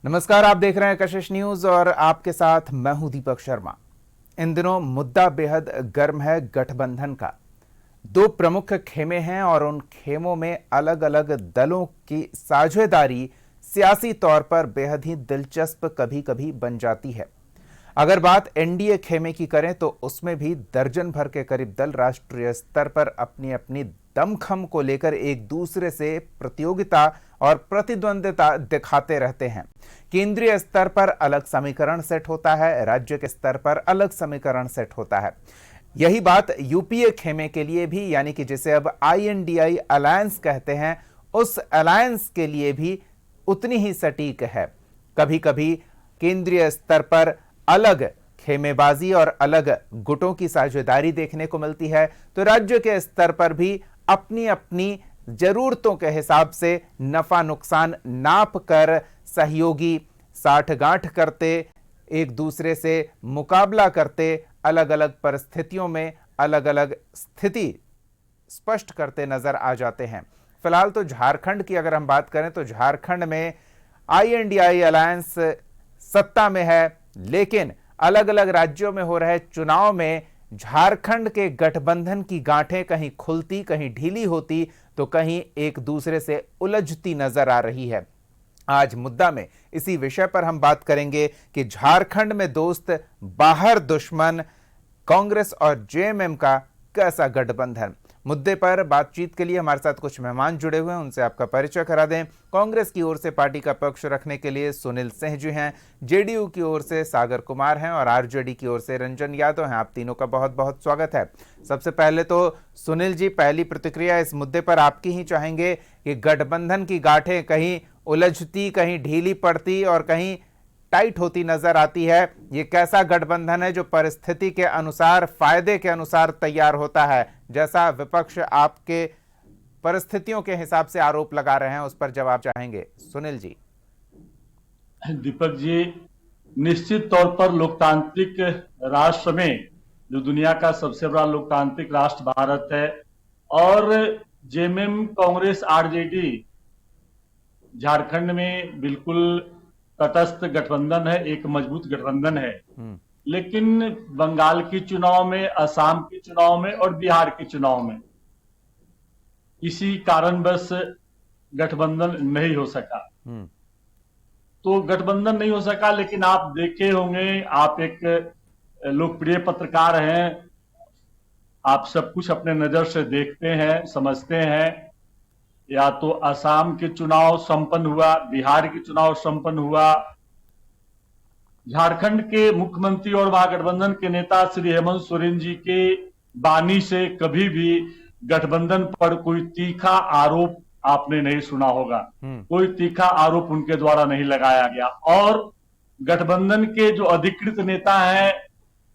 नमस्कार, आप देख रहे हैं कशिश न्यूज और आपके साथ मैं हूं दीपक शर्मा। इन दिनों मुद्दा बेहद गर्म है गठबंधन का। दो प्रमुख खेमे हैं और उन खेमों में अलग अलग दलों की साझेदारी सियासी तौर पर बेहद ही दिलचस्प कभी कभी बन जाती है। अगर बात एनडीए खेमे की करें तो उसमें भी दर्जन भर के करीब दल राष्ट्रीय स्तर पर अपनी अपनी दमखम को लेकर एक दूसरे से प्रतियोगिता और प्रतिद्वंदिता दिखाते रहते हैं। केंद्रीय स्तर पर अलग समीकरण सेट होता है, राज्य के स्तर पर अलग समीकरण सेट होता है। यही बात यूपीए खेमे के लिए भी, यानी कि जिसे अब आईएनडीआई अलायंस कहते हैं, उस अलायंस के लिए भी उतनी ही सटीक है। कभी कभी केंद्रीय स्तर पर अलग खेमेबाजी और अलग गुटों की साझेदारी देखने को मिलती है, तो राज्य के स्तर पर भी अपनी अपनी जरूरतों के हिसाब से नफा नुकसान नाप कर सहयोगी साठगांठ करते, एक दूसरे से मुकाबला करते, अलग अलग परिस्थितियों में अलग अलग स्थिति स्पष्ट करते नजर आ जाते हैं। फिलहाल तो झारखंड की अगर हम बात करें तो झारखंड में आईएनडीआई अलायंस सत्ता में है, लेकिन अलग अलग राज्यों में हो रहे चुनाव में झारखंड के गठबंधन की गांठें कहीं खुलती, कहीं ढीली होती, तो कहीं एक दूसरे से उलझती नजर आ रही है। आज मुद्दा में इसी विषय पर हम बात करेंगे कि झारखंड में दोस्त बाहर दुश्मन, कांग्रेस और जेएमएम का कैसा गठबंधन। मुद्दे पर बातचीत के लिए हमारे साथ कुछ मेहमान जुड़े हुए हैं, उनसे आपका परिचय करा दें। कांग्रेस की ओर से पार्टी का पक्ष रखने के लिए सुनील सिंह जी हैं, जेडीयू की ओर से सागर कुमार हैं और आरजेडी की ओर से रंजन यादव हैं। आप तीनों का बहुत बहुत स्वागत है। सबसे पहले तो सुनील जी, पहली प्रतिक्रिया इस मुद्दे पर आपकी ही चाहेंगे कि गठबंधन की गांठें कहीं उलझती, कहीं ढीली पड़ती और कहीं टाइट होती नजर आती है। ये कैसा गठबंधन है जो परिस्थिति के अनुसार, फायदे के अनुसार तैयार होता है, जैसा विपक्ष आपके परिस्थितियों के हिसाब से आरोप लगा रहे हैं, उस पर जवाब चाहेंगे सुनील जी। दीपक जी, निश्चित तौर पर लोकतांत्रिक राष्ट्र में जो दुनिया का सबसे बड़ा लोकतांत्रिक राष्ट्र भारत है और जेएमएम कांग्रेस आरजेडी झारखंड में बिल्कुल तटस्थ गठबंधन है, एक मजबूत गठबंधन है। लेकिन बंगाल के चुनाव में, असम के चुनाव में और बिहार के चुनाव में इसी कारणवश गठबंधन नहीं हो सका। तो गठबंधन नहीं हो सका, लेकिन आप देखे होंगे, आप एक लोकप्रिय पत्रकार हैं, आप सब कुछ अपने नजर से देखते हैं, समझते हैं। या तो असम के चुनाव संपन्न हुआ, बिहार के चुनाव संपन्न हुआ, झारखंड के मुख्यमंत्री और महागठबंधन के नेता श्री हेमंत सोरेन जी के बानी से कभी भी गठबंधन पर कोई तीखा आरोप आपने नहीं सुना होगा। कोई तीखा आरोप उनके द्वारा नहीं लगाया गया। और गठबंधन के जो अधिकृत नेता हैं,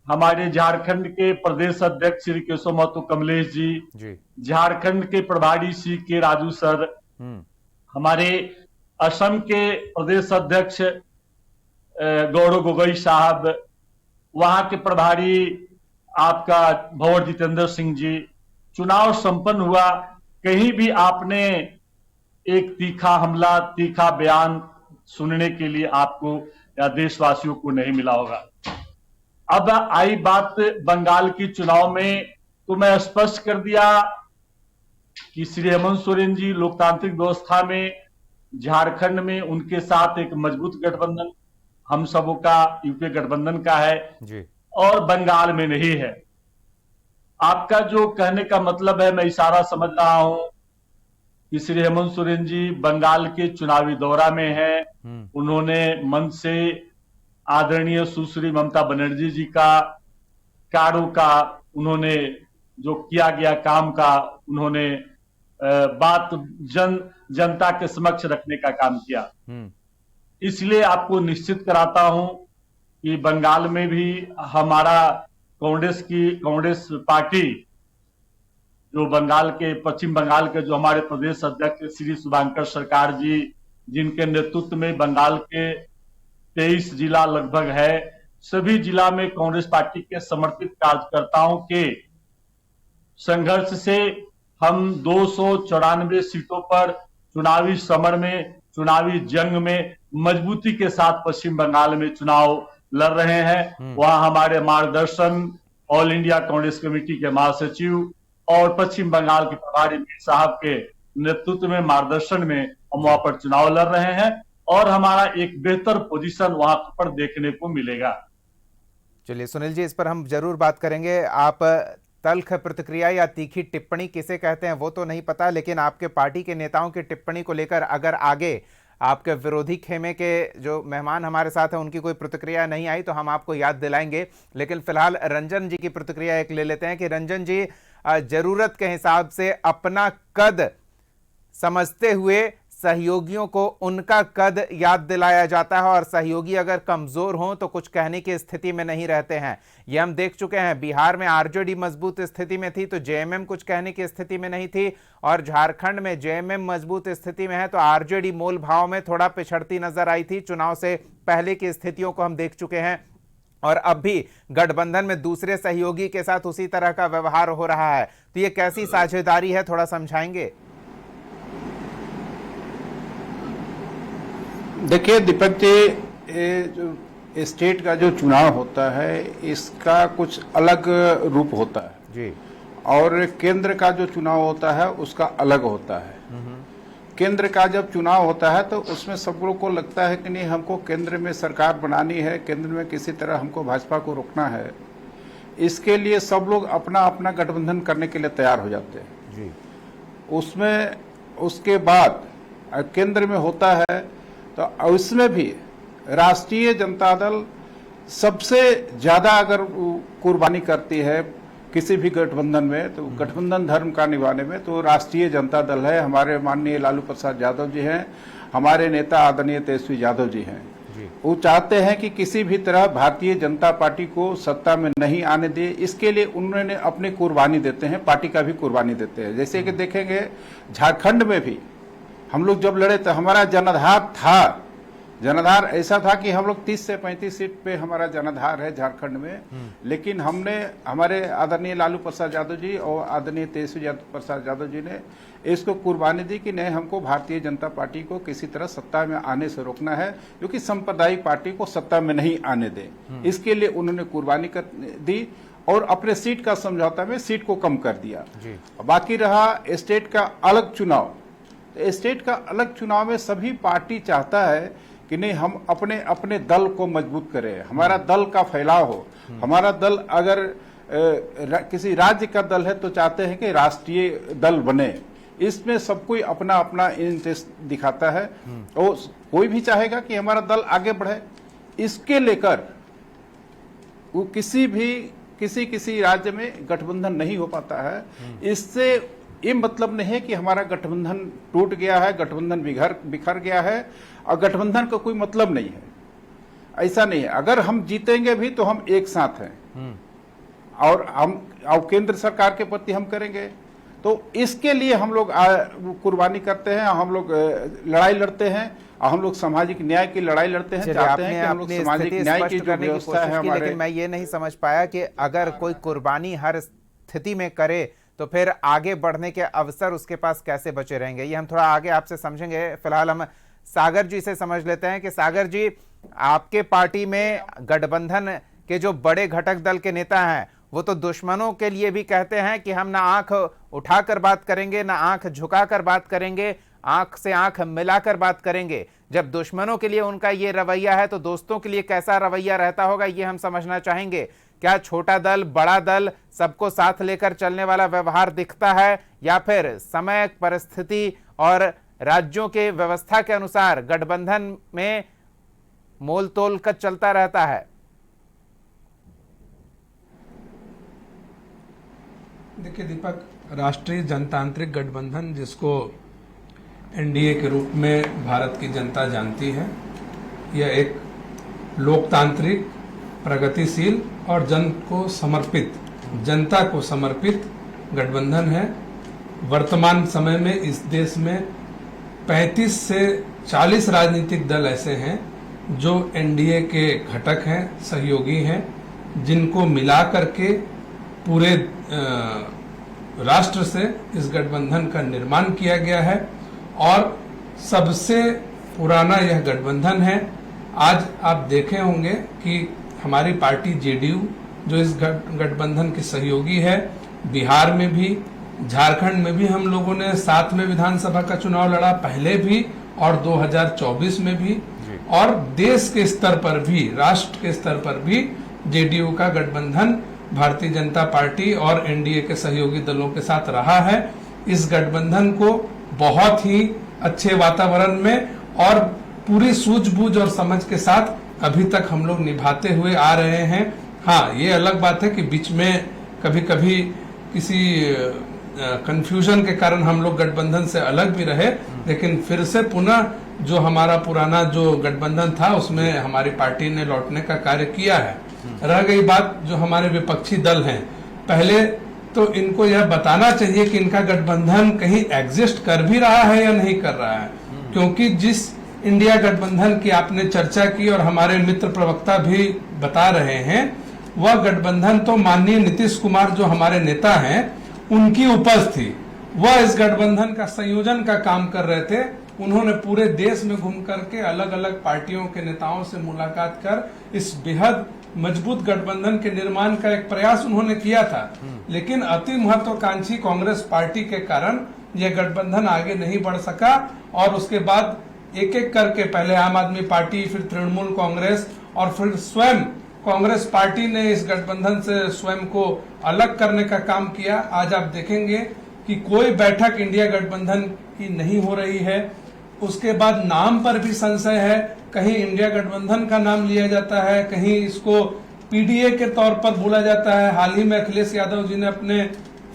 हमारे झारखंड के प्रदेश अध्यक्ष श्री केशव महतो कमलेश जी, झारखंड के प्रभारी श्री के राजू सर, हमारे असम के प्रदेश अध्यक्ष गौरव गोगोई साहब, वहां के प्रभारी आपका भंवर जितेंद्र सिंह जी। चुनाव संपन्न हुआ, कहीं भी आपने एक तीखा हमला, तीखा बयान सुनने के लिए आपको या देशवासियों को नहीं मिला होगा। अब आई बात बंगाल की चुनाव में, तो मैं स्पष्ट कर दिया कि श्री हेमंत सोरेन जी लोकतांत्रिक व्यवस्था में झारखंड में उनके साथ एक मजबूत गठबंधन हम सबों का यूपीए गठबंधन का है जी। और बंगाल में नहीं है। आपका जो कहने का मतलब है, मैं इशारा समझ रहा हूं कि श्री हेमंत सोरेन जी बंगाल के चुनावी दौरा में हैं। उन्होंने मंच से आदरणीय सुश्री ममता बनर्जी जी का कार्यों का, उन्होंने जो किया गया काम का, उन्होंने बात जनता के समक्ष रखने का काम किया। इसलिए आपको निश्चित कराता हूं कि बंगाल में भी हमारा कांग्रेस पार्टी, जो बंगाल के, पश्चिम बंगाल के जो हमारे प्रदेश अध्यक्ष श्री शुभंकर सरकार जी, जिनके नेतृत्व में बंगाल के 23 जिला लगभग है, सभी जिला में कांग्रेस पार्टी के समर्पित कार्यकर्ताओं के संघर्ष से हम 294 सीटों पर चुनावी समर में चुनावी जंग में मजबूती के साथ पश्चिम बंगाल में चुनाव लड़ रहे हैं। वहां हमारे मार्गदर्शन ऑल इंडिया कांग्रेस कमेटी के महासचिव और पश्चिम बंगाल के प्रभारी मीर साहब के नेतृत्व में मार्गदर्शन में हम वहां पर चुनाव लड़ रहे हैं और हमारा एक बेहतर पोजीशन वहां पर देखने को मिलेगा। चलिए सुनील जी, इस पर हम जरूर बात करेंगे। आप तल्ख प्रतिक्रिया या तीखी टिप्पणी किसे कहते हैं वो तो नहीं पता, लेकिन आपके पार्टी के नेताओं की टिप्पणी को लेकर अगर आगे आपके विरोधी खेमे के जो मेहमान हमारे साथ हैं उनकी कोई प्रतिक्रिया नहीं आई तो हम आपको याद दिलाएंगे। लेकिन फिलहाल रंजन जी की प्रतिक्रिया एक ले लेते हैं कि रंजन जी, जरूरत के हिसाब से अपना कद समझते हुए सहयोगियों को उनका कद याद दिलाया जाता है और सहयोगी अगर कमजोर हों तो कुछ कहने की स्थिति में नहीं रहते हैं। ये हम देख चुके हैं। बिहार में आरजेडी मजबूत स्थिति में थी तो जेएमएम कुछ कहने की स्थिति में नहीं थी, और झारखंड में जेएमएम मजबूत स्थिति में है तो आरजेडी मोल भाव में थोड़ा पिछड़ती नजर आई थी। चुनाव से पहले की स्थितियों को हम देख चुके हैं और अब भी गठबंधन में दूसरे सहयोगी के साथ उसी तरह का व्यवहार हो रहा है। तो ये कैसी साझेदारी है, थोड़ा समझाएंगे? देखिए दीपक जी, जो स्टेट का जो चुनाव होता है इसका कुछ अलग रूप होता है जी, और केंद्र का जो चुनाव होता है उसका अलग होता है। केंद्र का जब चुनाव होता है तो उसमें सब लोग को लगता है कि नहीं, हमको केंद्र में सरकार बनानी है, केंद्र में किसी तरह हमको भाजपा को रोकना है। इसके लिए सब लोग अपना अपना गठबंधन करने के लिए तैयार हो जाते हैं जी। उसमें उसके बाद केंद्र में होता है तो उसमें भी राष्ट्रीय जनता दल सबसे ज्यादा अगर कुर्बानी करती है किसी भी गठबंधन में, तो गठबंधन धर्म का निभाने में तो राष्ट्रीय जनता दल है। हमारे माननीय लालू प्रसाद यादव जी हैं, हमारे नेता आदरणीय तेजस्वी यादव जी हैं। वो चाहते हैं कि किसी भी तरह भारतीय जनता पार्टी को सत्ता में नहीं आने दे। इसके लिए उन्होंने अपनी कुर्बानी देते हैं, पार्टी का भी कुर्बानी देते हैं। जैसे कि देखेंगे झारखंड में भी हम लोग जब लड़े तो हमारा जनाधार था, जनाधार ऐसा था कि हम लोग 30 से 35 सीट पे हमारा जनाधार है झारखंड में। लेकिन हमने, हमारे आदरणीय लालू प्रसाद यादव जी और आदरणीय तेजस्वी प्रसाद यादव जी ने इसको कुर्बानी दी कि नहीं, हमको भारतीय जनता पार्टी को किसी तरह सत्ता में आने से रोकना है, क्योंकि सांप्रदायिक पार्टी को सत्ता में नहीं आने दे। इसके लिए उन्होंने कुर्बानी कर दी और अपने सीट का समझौता में सीट को कम कर दिया। बाकी रहा स्टेट का अलग चुनाव। स्टेट का अलग चुनाव में सभी पार्टी चाहता है कि नहीं, हम अपने अपने दल को मजबूत करें, हमारा दल का फैलाव हो। हमारा दल अगर किसी राज्य का दल है तो चाहते हैं कि राष्ट्रीय दल बने। इसमें सब कोई अपना अपना इंटरेस्ट दिखाता है और कोई भी चाहेगा कि हमारा दल आगे बढ़े। इसके लेकर वो किसी राज्य में गठबंधन नहीं हो पाता है। इससे ये मतलब नहीं है कि हमारा गठबंधन टूट गया है, गठबंधन बिखर गया है, और गठबंधन का कोई मतलब नहीं है। ऐसा नहीं है। अगर हम जीतेंगे भी तो हम एक साथ हैं और केंद्र सरकार के प्रति हम करेंगे। तो इसके लिए हम लोग कुर्बानी करते हैं, हम लोग लड़ाई लड़ते हैं, और हम लोग सामाजिक न्याय की लड़ाई लड़ते हैं। चाहते हैं कि हम लोग सामाजिक न्याय की जो व्यवस्था है हमारे। लेकिन मैं ये नहीं समझ पाया कि अगर कोई कुर्बानी हर स्थिति में करे तो फिर आगे बढ़ने के अवसर उसके पास कैसे बचे रहेंगे, ये हम थोड़ा आगे आपसे समझेंगे। फिलहाल हम सागर जी से समझ लेते हैं कि सागर जी, आपके पार्टी में गठबंधन के जो बड़े घटक दल के नेता हैं वो तो दुश्मनों के लिए भी कहते हैं कि हम ना आंख उठाकर बात करेंगे, ना आंख झुकाकर बात करेंगे, आंख से आंख मिलाकर बात करेंगे। जब दुश्मनों के लिए उनका ये रवैया है तो दोस्तों के लिए कैसा रवैया रहता होगा, ये हम समझना चाहेंगे। क्या छोटा दल बड़ा दल सबको साथ लेकर चलने वाला व्यवहार दिखता है, या फिर समय, परिस्थिति और राज्यों के व्यवस्था के अनुसार गठबंधन में मोल तोल कर चलता रहता है? देखिए दीपक, राष्ट्रीय जनतांत्रिक गठबंधन, जिसको एनडीए के रूप में भारत की जनता जानती है, यह एक लोकतांत्रिक, प्रगतिशील और जनता को समर्पित गठबंधन है। वर्तमान समय में इस देश में 35 से 40 राजनीतिक दल ऐसे हैं जो एनडीए के घटक हैं, सहयोगी हैं, जिनको मिला करके पूरे राष्ट्र से इस गठबंधन का निर्माण किया गया है। और सबसे पुराना यह गठबंधन है। आज आप देखे होंगे कि हमारी पार्टी जेडीयू जो इस गठबंधन की सहयोगी है, बिहार में भी, झारखंड में भी हम लोगों ने साथ में विधानसभा का चुनाव लड़ा, पहले भी और 2024 में भी, और देश के स्तर पर भी, राष्ट्र के स्तर पर भी जेडीयू का गठबंधन भारतीय जनता पार्टी और एनडीए के सहयोगी दलों के साथ रहा है। इस गठबंधन को बहुत ही अच्छे वातावरण में और पूरी सूझबूझ और समझ के साथ अभी तक हम लोग निभाते हुए आ रहे हैं। हाँ, ये अलग बात है कि बीच में कभी कभी किसी कंफ्यूजन के कारण हम लोग गठबंधन से अलग भी रहे, लेकिन फिर से पुनः जो हमारा पुराना जो गठबंधन था उसमें हमारी पार्टी ने लौटने का कार्य किया है। रह गई बात जो हमारे विपक्षी दल हैं, पहले तो इनको यह बताना चाहिए कि इनका गठबंधन कहीं एग्जिस्ट कर भी रहा है या नहीं कर रहा है, क्योंकि जिस इंडिया गठबंधन की आपने चर्चा की और हमारे मित्र प्रवक्ता भी बता रहे हैं, वह गठबंधन तो माननीय नीतीश कुमार जो हमारे नेता हैं उनकी उपज थी। वह इस गठबंधन का संयोजन का काम कर रहे थे। उन्होंने पूरे देश में घूम करके अलग अलग पार्टियों के नेताओं से मुलाकात कर इस बेहद मजबूत गठबंधन के निर्माण का एक प्रयास उन्होंने किया था, लेकिन अति महत्वाकांक्षी कांग्रेस पार्टी के कारण यह गठबंधन आगे नहीं बढ़ सका और उसके बाद एक एक करके पहले आम आदमी पार्टी, फिर तृणमूल कांग्रेस और फिर स्वयं कांग्रेस पार्टी ने इस गठबंधन से स्वयं को अलग करने का काम किया। आज आप देखेंगे कि कोई बैठक इंडिया गठबंधन की नहीं हो रही है। उसके बाद नाम पर भी संशय है, कहीं इंडिया गठबंधन का नाम लिया जाता है, कहीं इसको पीडीए के तौर पर बोला जाता है। हाल ही में अखिलेश यादव जी ने अपने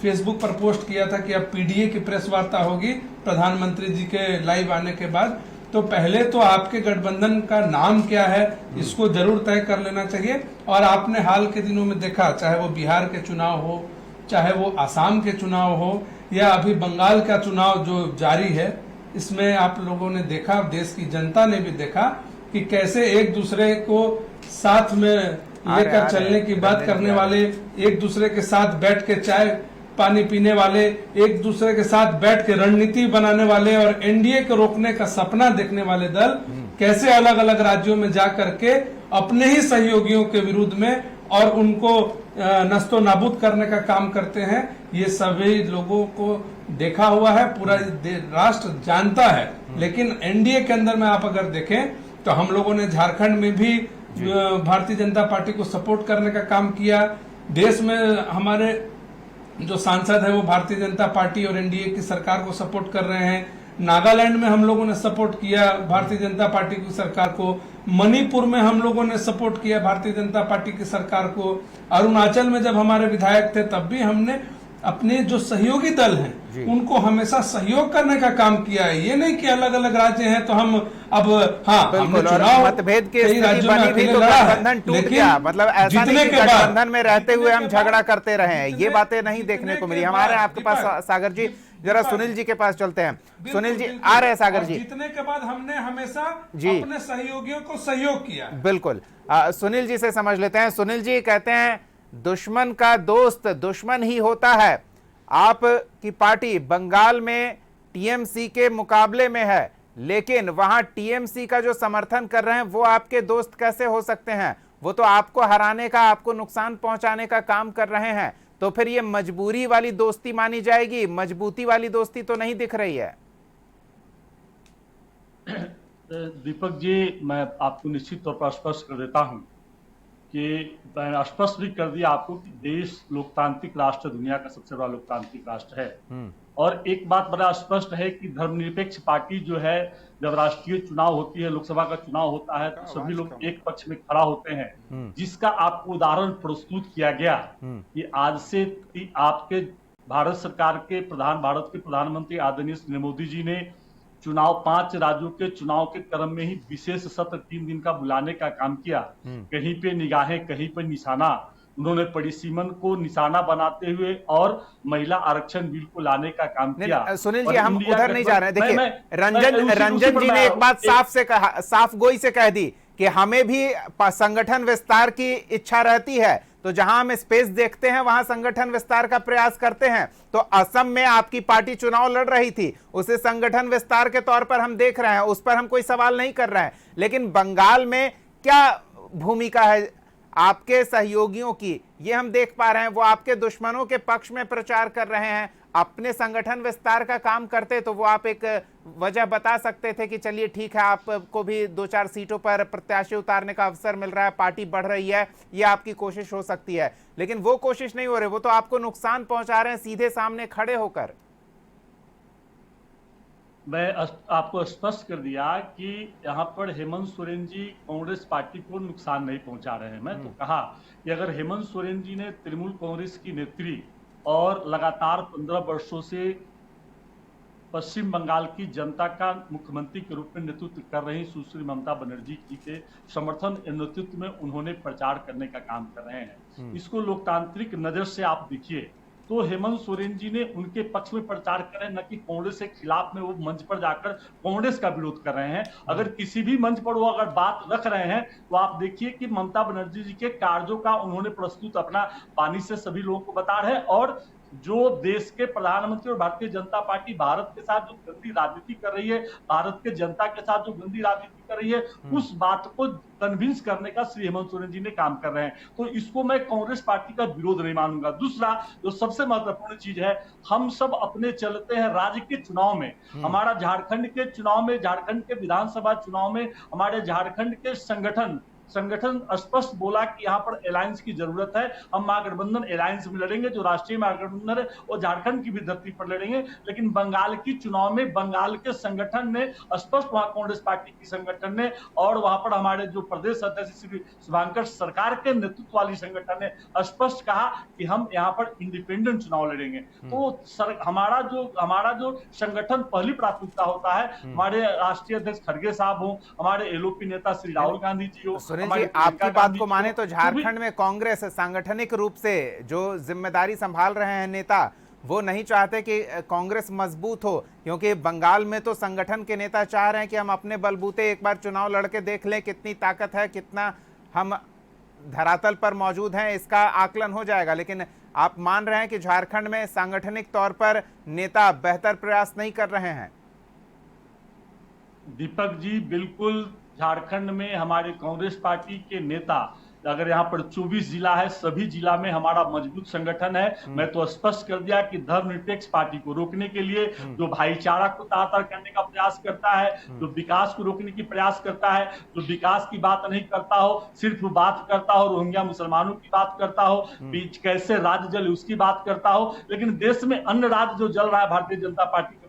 फेसबुक पर पोस्ट किया था कि अब पीडीए की प्रेस वार्ता होगी प्रधानमंत्री जी के लाइव आने के बाद। तो पहले तो आपके गठबंधन का नाम क्या है इसको जरूर तय कर लेना चाहिए। और आपने हाल के दिनों में देखा, चाहे वो बिहार के चुनाव हो, चाहे वो आसाम के चुनाव हो, या अभी बंगाल का चुनाव जो जारी है, इसमें आप लोगों ने देखा, देश की जनता ने भी देखा कि कैसे एक दूसरे को साथ में लेकर चलने की बात करने वाले, एक दूसरे के साथ बैठ के चाय पानी पीने वाले, एक दूसरे के साथ बैठ के रणनीति बनाने वाले और एनडीए को रोकने का सपना देखने वाले दल कैसे अलग अलग राज्यों में जा करके अपने ही सहयोगियों के विरुद्ध में और उनको नस्तो नाबूद करने का काम करते हैं। ये सभी लोगों को देखा हुआ है, पूरा राष्ट्र जानता है। लेकिन एनडीए के अंदर में आप अगर देखें तो हम लोगों ने झारखंड में भी भारतीय जनता पार्टी को सपोर्ट करने का काम किया। देश में हमारे जो सांसद है वो भारतीय जनता पार्टी और एनडीए की सरकार को सपोर्ट कर रहे हैं। नागालैंड में हम लोगों ने सपोर्ट किया भारतीय जनता पार्टी की सरकार को। मणिपुर में हम लोगों ने सपोर्ट किया भारतीय जनता पार्टी की सरकार को। अरुणाचल में जब हमारे विधायक थे तब भी हमने अपने जो सहयोगी दल हैं उनको हमेशा सहयोग करने का काम किया है। ये नहीं कि अलग अलग राज्य हैं तो हम अब बिल्कुल, और मतभेद के स्थिति बनी थी तो गठबंधन टूट गया। मतलब ऐसा नहीं कि गठबंधन में रहते हुए हम झगड़ा करते रहे हैं, ये बातें नहीं देखने को मिली। हमारे आपके पास सागर जी, जरा सुनील जी के पास चलते हैं। सुनील जी आ रहे हैं। सागर जी, जीतने के बाद हमने हमेशा अपने सहयोगियों को सहयोग किया। बिल्कुल, सुनील जी से समझ लेते हैं। सुनील जी कहते हैं दुश्मन का दोस्त दुश्मन ही होता है। आप की पार्टी बंगाल में टीएमसी के मुकाबले में है, लेकिन वहां टीएमसी का जो समर्थन कर रहे हैं वो आपके दोस्त कैसे हो सकते हैं? वो तो आपको हराने का, आपको नुकसान पहुंचाने का काम कर रहे हैं। तो फिर ये मजबूरी वाली दोस्ती मानी जाएगी, मजबूती वाली दोस्ती तो नहीं दिख रही है। दीपक जी, मैं आपको निश्चित तौर पर स्पष्ट कर देता हूं कि मैंने स्पष्ट भी कर दिया आपको कि देश लोकतांत्रिक राष्ट्र, दुनिया का सबसे बड़ा लोकतांत्रिक राष्ट्र है। और एक बात बड़ा स्पष्ट है कि धर्मनिरपेक्ष पार्टी जो है, जब राष्ट्रीय चुनाव होती है, लोकसभा का चुनाव होता है, तो सभी लोग एक पक्ष में खड़ा होते हैं। जिसका आपको उदाहरण प्रस्तुत किया गया कि आज से आपके भारत सरकार के भारत के प्रधानमंत्री आदरणीय नरेंद्र मोदी जी ने चुनाव 5 राज्यों के चुनाव के क्रम में ही विशेष सत्र 3 दिन का बुलाने का काम किया। कहीं पे निगाहें, कहीं पे निशाना। उन्होंने परिसीमन को निशाना बनाते हुए और महिला आरक्षण बिल को लाने का काम किया। सुनील जी, हम उधर नहीं जा रहे हैं। देखिए, रंजन जी ने एक बात साफ गोई से कह दी कि हमें भी संगठन विस्तार की इच्छा रहती है, तो जहां हम स्पेस देखते हैं वहां संगठन विस्तार का प्रयास करते हैं। तो असम में आपकी पार्टी चुनाव लड़ रही थी, उसे संगठन विस्तार के तौर पर हम देख रहे हैं, उस पर हम कोई सवाल नहीं कर रहे हैं। लेकिन बंगाल में क्या भूमिका है आपके सहयोगियों की, ये हम देख पा रहे हैं। वो आपके दुश्मनों के पक्ष में प्रचार कर रहे हैं। अपने संगठन विस्तार का काम करते तो वो आप एक वजह बता सकते थे कि चलिए ठीक है, आपको भी 2-4 सीटों पर प्रत्याशी उतारने का अवसर मिल रहा है, पार्टी बढ़ रही है, ये आपकी कोशिश हो सकती है। लेकिन वो कोशिश नहीं हो रही, वो तो आपको नुकसान पहुंचा रहे हैं सीधे सामने खड़े होकर। मैं आपको स्पष्ट कर दिया कि यहाँ पर हेमंत सोरेन जी कांग्रेस पार्टी को नुकसान नहीं पहुंचा रहे हैं। मैं तो कहा कि अगर हेमंत सोरेन जी ने तृणमूल कांग्रेस की नेत्री और लगातार 15 वर्षों से पश्चिम बंगाल की जनता का मुख्यमंत्री के रूप में नेतृत्व कर रही सुश्री ममता बनर्जी जी के समर्थन नेतृत्व में उन्होंने प्रचार करने का काम कर रहे हैं, इसको लोकतांत्रिक नजर से आप देखिए तो हेमंत सोरेन जी ने उनके पक्ष में प्रचार कर रहे हैं, न कि कांग्रेस के खिलाफ में वो मंच पर जाकर कांग्रेस का विरोध कर रहे हैं। अगर किसी भी मंच पर वो अगर बात रख रहे हैं तो आप देखिए कि ममता बनर्जी जी के कार्यों का उन्होंने प्रस्तुत अपना पानी से सभी लोगों को बता रहे हैं। और जो देश के प्रधानमंत्री और भारतीय जनता पार्टी भारत के साथ जो गंदी राजनीति कर रही है, भारत के जनता के साथ जो गंदी राजनीति कर रही है, उस बात को कन्विंस करने का श्री हेमंत सोरेन जी ने काम कर रहे हैं। तो इसको मैं कांग्रेस पार्टी का विरोध नहीं मानूंगा। दूसरा जो सबसे महत्वपूर्ण चीज है, हम सब अपने चलते हैं राज्य के चुनाव में, हमारा झारखंड के चुनाव में, झारखंड के विधानसभा चुनाव में हमारे झारखंड के संगठन स्पष्ट बोला कि यहाँ पर अलायंस की जरूरत है। हम महागठबंधन अलायंस में लड़ेंगे, जो राष्ट्रीय महागठबंधन है वो झारखंड की भी धरती पर लड़ेंगे। लेकिन बंगाल की चुनाव में बंगाल के संगठन ने स्पष्ट, वहां कांग्रेस पार्टी की संगठन ने और वहां पर हमारे जो प्रदेश अध्यक्ष श्री शुभांकर सरकार के नेतृत्व वाली संगठन ने स्पष्ट कहा कि हम यहाँ पर इंडिपेंडेंट चुनाव लड़ेंगे। तो हमारा जो संगठन पहली प्राथमिकता होता है, हमारे राष्ट्रीय अध्यक्ष खड़गे साहब हो, हमारे एलओपी नेता श्री राहुल गांधी जी हो। सुरेश जी, आपकी बात को माने तो झारखंड में कांग्रेस सांगठनिक रूप से जो जिम्मेदारी संभाल रहे हैं नेता, वो नहीं चाहते कि कांग्रेस मजबूत हो, क्योंकि बंगाल में तो संगठन के नेता चाह रहे हैं कि हम अपने बलबूते एक बार चुनाव लड़के देख लें, कितनी ताकत है, कितना हम धरातल पर मौजूद हैं, इसका आकलन हो जाएगा। लेकिन आप मान रहे हैं कि झारखंड में सांगठनिक तौर पर नेता बेहतर प्रयास नहीं कर रहे हैं? दीपक जी, बिल्कुल झारखंड में हमारे कांग्रेस पार्टी के नेता, अगर यहाँ पर 24 जिला है, सभी जिला में हमारा मजबूत संगठन है। मैं तो स्पष्ट कर दिया कि धर्मनिरपेक्ष पार्टी को रोकने के लिए, जो भाईचारा को तार-तार करने का प्रयास करता है, जो विकास को रोकने की प्रयास करता है, जो विकास की बात नहीं करता हो, सिर्फ बात करता हो रोहिंग्या मुसलमानों की बात करता हो, बीच कैसे राज्य जले उसकी बात करता हो, लेकिन देश में अन्य राज्य जो जल रहा है भारतीय जनता पार्टी का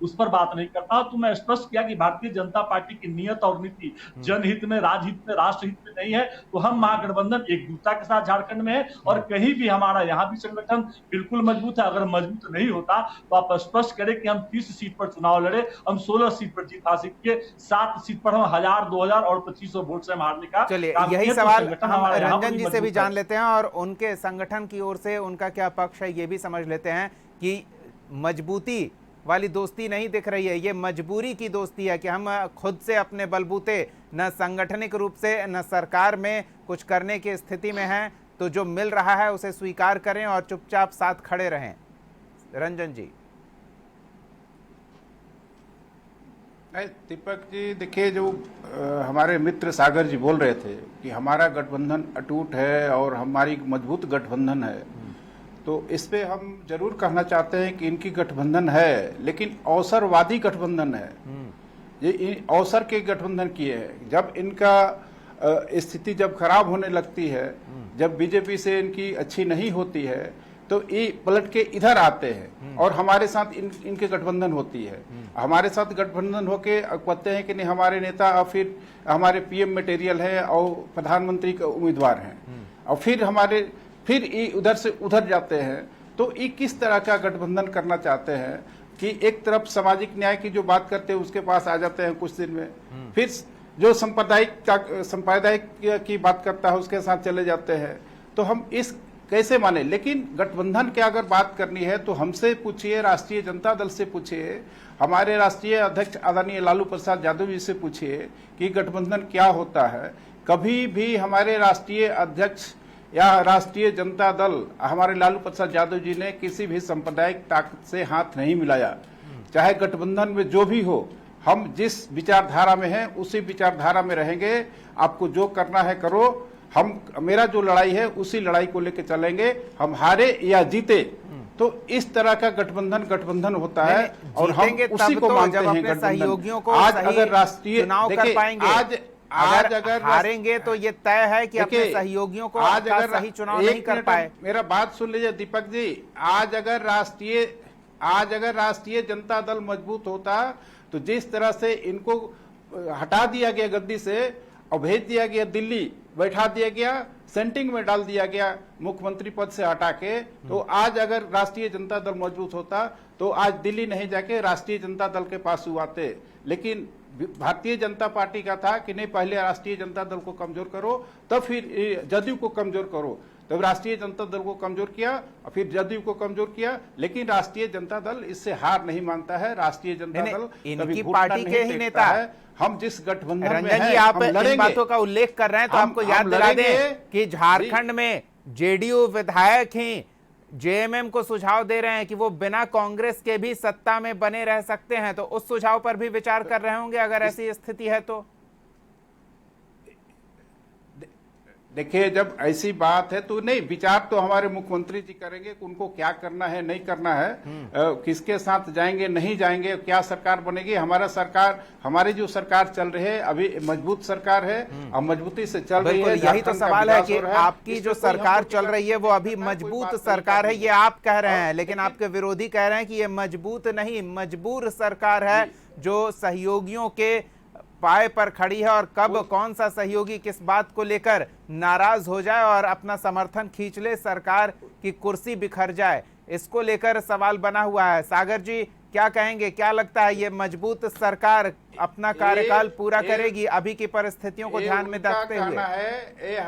उस पर बात नहीं करता। तो मैं स्पष्ट किया कि भारतीय जनता पार्टी की नियत और नीति जनहित में, राजहित में, राष्ट्रहित में नहीं है। तो हम महागठबंधन एकजुटता के साथ झारखंड में है और कहीं भी हमारा यहाँ भी संगठन बिल्कुल मजबूत है। अगर मजबूत नहीं होता तो आप स्पष्ट करें कि हम 30 सीट पर चुनाव लड़े, हम 16 सीट पर जीत हासिल किए, 7 सीट पर हम 1000, 2000 और 2500 वोट से हारने का। चलिए, यही सवाल हम रंजन जी से भी जान लेते हैं और उनके संगठन की ओर से उनका क्या पक्ष है ये भी समझ लेते हैं कि मजबूती वाली दोस्ती नहीं दिख रही है, ये मजबूरी की दोस्ती है कि हम खुद से अपने बलबूते न संगठनिक रूप से न सरकार में कुछ करने की स्थिति में हैं, तो जो मिल रहा है उसे स्वीकार करें और चुपचाप साथ खड़े रहें। रंजन जी। दीपक जी, देखिए, जो हमारे मित्र सागर जी बोल रहे थे कि हमारा गठबंधन अटूट है और हमारी मजबूत गठबंधन है, तो इस पे हम जरूर कहना चाहते हैं कि इनकी गठबंधन है, लेकिन अवसरवादी गठबंधन है। ये अवसर के गठबंधन किए हैं। जब इनका स्थिति जब खराब होने लगती है, जब बीजेपी से इनकी अच्छी नहीं होती है, तो ये पलट के इधर आते हैं और हमारे साथ इनके गठबंधन होती है। हमारे साथ गठबंधन होके कहते हैं कि नहीं, हमारे नेता और फिर हमारे पीएम मटेरियल है और प्रधानमंत्री के उम्मीदवार हैं, और फिर ये उधर से उधर जाते हैं। तो ये किस तरह का गठबंधन करना चाहते हैं कि एक तरफ सामाजिक न्याय की जो बात करते हैं उसके पास आ जाते हैं कुछ दिन में, फिर जो सांप्रदायिक की बात करता है उसके साथ चले जाते हैं। तो हम इस कैसे माने? लेकिन गठबंधन की अगर बात करनी है तो हमसे पूछिए, राष्ट्रीय जनता दल से पूछिए, हमारे राष्ट्रीय अध्यक्ष आदरणीय लालू प्रसाद यादव जी से पूछिए कि गठबंधन क्या होता है। कभी भी हमारे राष्ट्रीय अध्यक्ष या राष्ट्रीय जनता दल हमारे लालू प्रसाद यादव जी ने किसी भी सांप्रदायिक ताकत से हाथ नहीं मिलाया। चाहे गठबंधन में जो भी हो, हम जिस विचारधारा में हैं उसी विचारधारा में रहेंगे। आपको जो करना है करो, मेरा जो लड़ाई है उसी लड़ाई को लेकर चलेंगे। हम हारे या जीते तो इस तरह का गठबंधन होता है और हम उसी को मानते हैं गठबंधन। आज अगर राष्ट्रीय चुनाव कर पाएंगे, अगर हारेंगे तो ये तय है कि अपने सहयोगियों को आज अगर सही चुनाव नहीं कर पाए। मेरा बात सुन लीजिए दीपक जी, आज अगर राष्ट्रीय जनता दल मजबूत होता तो जिस तरह से इनको हटा दिया गया गद्दी से और भेज दिया गया दिल्ली, बैठा दिया गया, सेंटिंग में डाल दिया गया मुख्यमंत्री पद से हटा के, तो आज अगर राष्ट्रीय जनता दल मजबूत होता तो आज दिल्ली नहीं जाके राष्ट्रीय जनता दल के पास आते। लेकिन भारतीय जनता पार्टी का था कि नहीं, पहले राष्ट्रीय जनता दल को कमजोर करो तब फिर जदयू को कमजोर करो। तब राष्ट्रीय जनता दल को कमजोर किया और फिर जदयू को कमजोर किया। लेकिन राष्ट्रीय जनता दल इससे हार नहीं मानता है। राष्ट्रीय जनता दल इनकी पार्टी के ही नेता है। हम जिस गठबंधन में रंजन जी, हैं, आप हम इन बातों का उल्लेख कर रहे हैं तो आपको याद दिला दें कि झारखंड में जेडीयू विधायक ही जेएमएम को सुझाव दे रहे हैं कि वो बिना कांग्रेस के भी सत्ता में बने रह सकते हैं। तो उस सुझाव पर भी विचार कर रहे होंगे अगर ऐसी स्थिति है तो। देखिए, जब ऐसी बात है तो नहीं, विचार तो हमारे मुख्यमंत्री जी करेंगे कि उनको क्या करना है नहीं करना है, किसके साथ जाएंगे नहीं जाएंगे, क्या सरकार बनेगी। हमारी जो सरकार चल रही है अभी मजबूत सरकार है और मजबूती से चल रही है। यही तो सवाल है कि आपकी जो सरकार चल रही है वो अभी मजबूत सरकार है, ये आप कह रहे हैं, लेकिन आपके विरोधी कह रहे हैं कि ये मजबूत नहीं, मजबूर सरकार है जो सहयोगियों के पाए पर खड़ी है। और कब कौन सा सहयोगी किस बात को लेकर नाराज हो जाए और अपना समर्थन खींच ले, सरकार की कुर्सी बिखर जाए, इसको लेकर सवाल बना हुआ है। सागर जी क्या कहेंगे, क्या लगता है ये मजबूत सरकार अपना कार्यकाल पूरा करेगी अभी की परिस्थितियों को ध्यान में रखते हुए? ये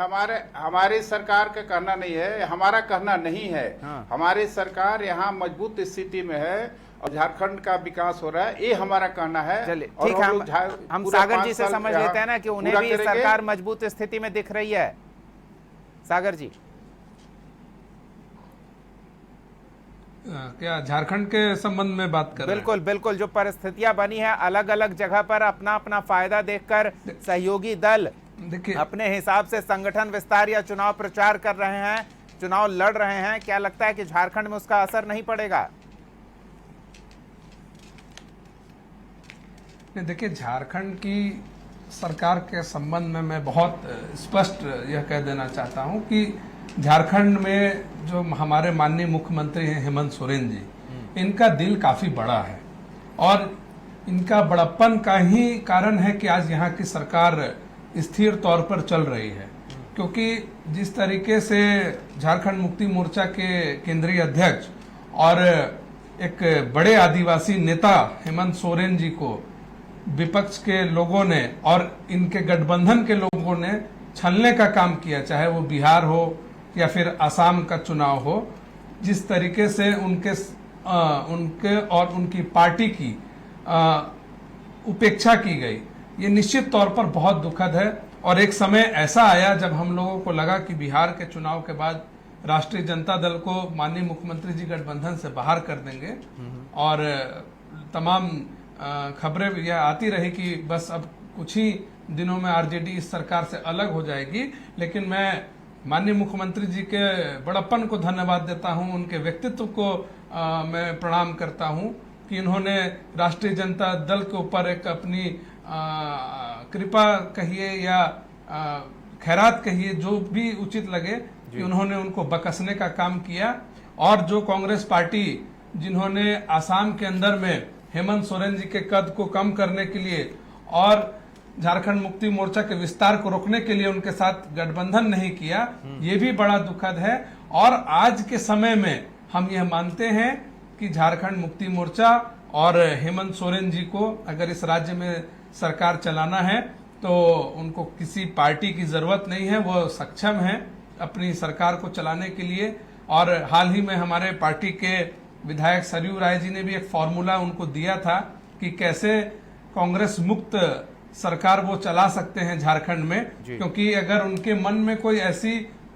हमारी सरकार का कहना नहीं है, हमारा कहना नहीं है। हमारी सरकार यहाँ मजबूत स्थिति में है और झारखंड का विकास हो रहा है, ये हमारा कहना है। चलिए ठीक है, हम सागर जी से समझ लेते हैं ना कि उन्हें भी सरकार मजबूत स्थिति में दिख रही है। सागर जी, क्या झारखंड के संबंध में बात कर रहे हैं? बिल्कुल बिल्कुल, जो परिस्थितियां बनी है अलग अलग जगह पर अपना अपना फायदा देखकर सहयोगी दल देखिए अपने हिसाब से संगठन विस्तार या चुनाव प्रचार कर रहे हैं, चुनाव लड़ रहे हैं। क्या लगता है कि झारखंड में उसका असर नहीं पड़ेगा? देखिए, झारखंड की सरकार के संबंध में मैं बहुत स्पष्ट यह कह देना चाहता हूं कि झारखंड में जो हमारे माननीय मुख्यमंत्री हैं हेमंत सोरेन जी, इनका दिल काफी बड़ा है और इनका बड़प्पन का ही कारण है कि आज यहाँ की सरकार स्थिर तौर पर चल रही है। क्योंकि जिस तरीके से झारखंड मुक्ति मोर्चा के केंद्रीय अध्यक्ष और एक बड़े आदिवासी नेता हेमंत सोरेन जी को विपक्ष के लोगों ने और इनके गठबंधन के लोगों ने छलने का काम किया, चाहे वो बिहार हो या फिर असम का चुनाव हो, जिस तरीके से उनके और उनकी पार्टी की उपेक्षा की गई, ये निश्चित तौर पर बहुत दुखद है। और एक समय ऐसा आया जब हम लोगों को लगा कि बिहार के चुनाव के बाद राष्ट्रीय जनता दल को माननीय मुख्यमंत्री जी गठबंधन से बाहर कर देंगे और तमाम खबरें यह आती रही कि बस अब कुछ ही दिनों में आरजेडी इस सरकार से अलग हो जाएगी। लेकिन मैं माननीय मुख्यमंत्री जी के बड़प्पन को धन्यवाद देता हूं, उनके व्यक्तित्व को मैं प्रणाम करता हूं कि इन्होंने राष्ट्रीय जनता दल के ऊपर एक अपनी कृपा कहिए या खैरात कहिए, जो भी उचित लगे, कि उन्होंने उनको बकसने का काम किया। और जो कांग्रेस पार्टी जिन्होंने आसाम के अंदर में हेमंत सोरेन जी के कद को कम करने के लिए और झारखंड मुक्ति मोर्चा के विस्तार को रोकने के लिए उनके साथ गठबंधन नहीं किया, ये भी बड़ा दुखद है। और आज के समय में हम यह मानते हैं कि झारखंड मुक्ति मोर्चा और हेमंत सोरेन जी को अगर इस राज्य में सरकार चलाना है तो उनको किसी पार्टी की जरूरत नहीं है, वो सक्षम हैं अपनी सरकार को चलाने के लिए। और हाल ही में हमारे पार्टी के विधायक सरयू राय जी ने भी एक फॉर्मूला उनको दिया था कि कैसे कांग्रेस मुक्त सरकार वो चला सकते हैं झारखंड में, क्योंकि अगर उनके मन में कोई ऐसी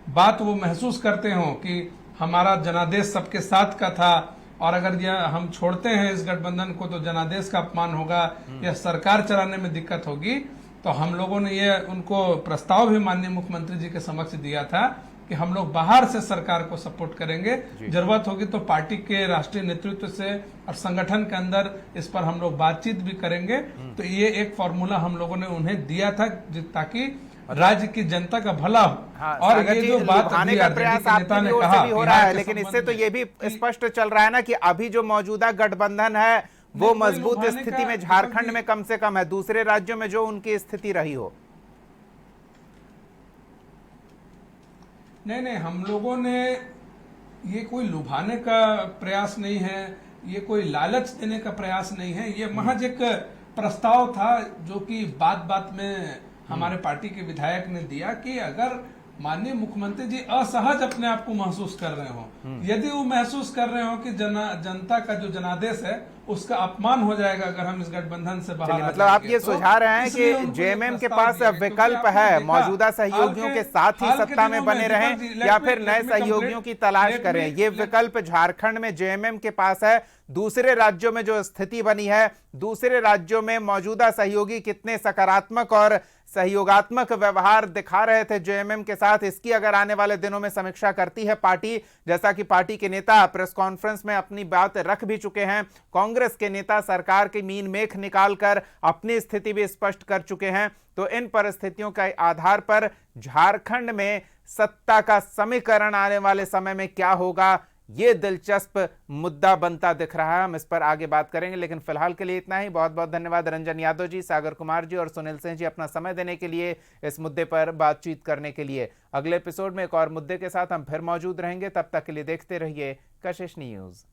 बात वो महसूस करते हो कि हमारा जनादेश सबके साथ का था और अगर यह हम छोड़ते हैं इस गठबंधन को तो जनादेश का अपमान होगा या सरकार चलाने में दिक्कत होगी, तो हम लोगों ने ये उनको प्रस्ताव भी माननीय मुख्यमंत्री जी के समक्ष दिया था कि हम लोग बाहर से सरकार को सपोर्ट करेंगे, जरूरत होगी तो पार्टी के राष्ट्रीय नेतृत्व से और संगठन के अंदर इस पर हम लोग बातचीत भी करेंगे। तो ये एक फॉर्मूला हम लोगों ने उन्हें दिया था ताकि राज्य की जनता का भला हो। हाँ, और ये जो बात आने का प्रयास आपकी ओर से भी हो रहा है, लेकिन इससे तो ये भी स्पष्ट चल रहा है ना कि अभी जो मौजूदा गठबंधन है वो मजबूत स्थिति में झारखंड में कम से कम है, दूसरे राज्यों में जो उनकी स्थिति रही हो। नहीं, हम लोगों ने ये कोई लुभाने का प्रयास नहीं है, ये कोई लालच देने का प्रयास नहीं है, ये महज एक प्रस्ताव था जो कि बात बात में हमारे पार्टी के विधायक ने दिया कि अगर माननीय मुख्यमंत्री जी असहज अपने आप को महसूस कर रहे हो, यदि वो महसूस कर रहे हो कि जनता का जो जनादेश है उसका अपमान हो जाएगा अगर हम इस गठबंधन से बाहर मतलब आप ये सुझा रहे हैं कि जेएमएम के पास विकल्प है, मौजूदा सहयोगियों के साथ ही सत्ता में बने रहें या फिर नए सहयोगियों की तलाश करें। ये विकल्प झारखंड में जेएमएम के पास है। दूसरे राज्यों में जो स्थिति बनी है, दूसरे राज्यों में मौजूदा सहयोगी कितने सकारात्मक और सहयोगात्मक व्यवहार दिखा रहे थे जेएमएम के साथ, इसकी अगर आने वाले दिनों में समीक्षा करती है पार्टी, जैसा कि पार्टी के नेता प्रेस कॉन्फ्रेंस में अपनी बात रख भी चुके हैं। कांग्रेस के नेता सरकार की मीन मेख निकालकर अपनी स्थिति भी स्पष्ट कर चुके हैं। तो इन परिस्थितियों के आधार पर झारखंड में सत्ता का समीकरण आने वाले समय में क्या होगा, ये दिलचस्प मुद्दा बनता दिख रहा है। हम इस पर आगे बात करेंगे, लेकिन फिलहाल के लिए इतना ही। बहुत बहुत धन्यवाद रंजन यादव जी, सागर कुमार जी और सुनील सिंह जी अपना समय देने के लिए, इस मुद्दे पर बातचीत करने के लिए। अगले एपिसोड में एक और मुद्दे के साथ हम फिर मौजूद रहेंगे। तब तक के लिए देखते रहिए कशिश न्यूज।